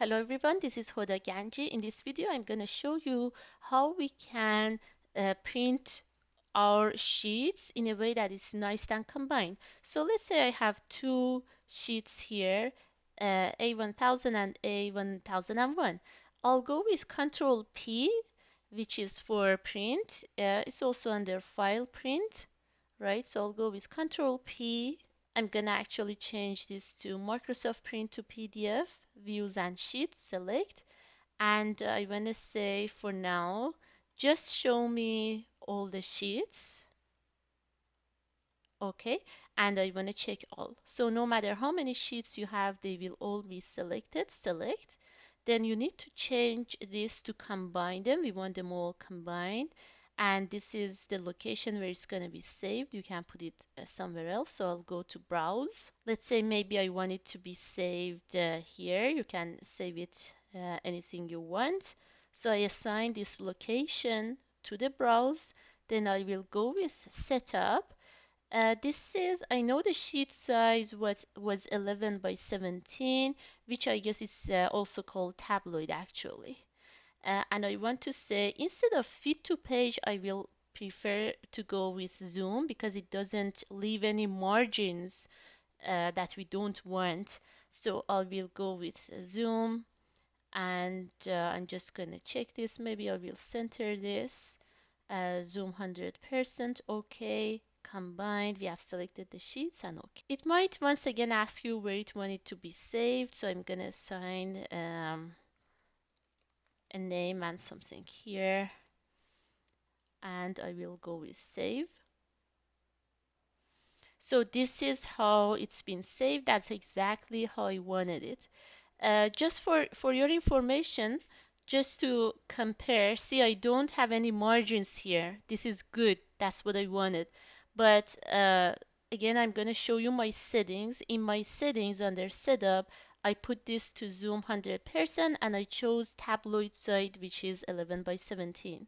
Hello everyone, this is Hoda Ganji. In this video, I'm going to show you how we can print our sheets in a way that is nice and combined. So let's say I have two sheets here, A1000 and A1001. I'll go with Control P, which is for print. It's also under File Print, right? So I'll go with Control P. I'm gonna actually change this to Microsoft Print to PDF, Views and Sheets, select, and I wanna say for now, just show me all the sheets, okay, and I wanna check all. So no matter how many sheets you have, they will all be selected, select. Then you need to change this to combine them. We want them all combined. And this is the location where it's going to be saved. You can put it somewhere else. So I'll go to Browse. Let's say maybe I want it to be saved here. You can save it anything you want. So I assign this location to the Browse. Then I will go with Setup. This is, I know the sheet size was 11 by 17, which I guess is also called tabloid actually. And I want to say instead of fit to page, I will prefer to go with zoom because it doesn't leave any margins that we don't want. So I will go with zoom and I'm just gonna check this. Maybe I will center this. Zoom 100%, OK. Combined, we have selected the sheets and OK. It might once again ask you where it wanted to be saved, so I'm gonna assign a name and something here, and I will go with save. So this is how it's been saved. That's exactly how I wanted it. Just for your information, just to compare, see, I don't have any margins here. This is good. That's what I wanted. But again, I'm going to show you my settings. In my settings under setup, I put this to zoom 100% and I chose tabloid side, which is 11 by 17.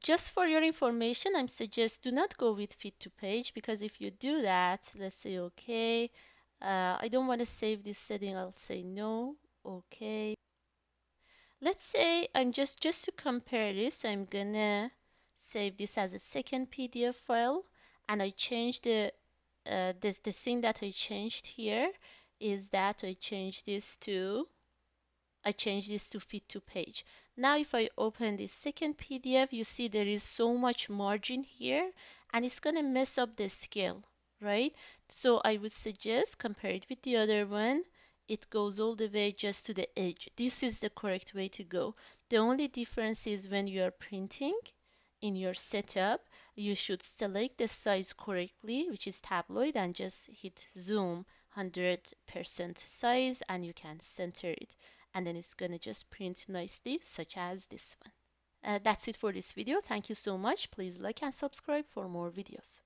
Just for your information, I suggest do not go with fit to page because if you do that, let's say okay, I don't want to save this setting, I'll say no, okay. Let's say I'm just to compare this, I'm gonna save this as a second PDF file and I change the thing that I changed here is that I change this to fit to page. Now if I open this second PDF, you see there is so much margin here and it's going to mess up the scale, right? So I would suggest compare it with the other one. It goes all the way just to the edge. This is the correct way to go. The only difference is when you are printing in your setup, you should select the size correctly, which is tabloid, and just hit zoom 100% size and you can center it and then it's gonna just print nicely, such as this one. That's it for this video. Thank you so much. Please like and subscribe for more videos.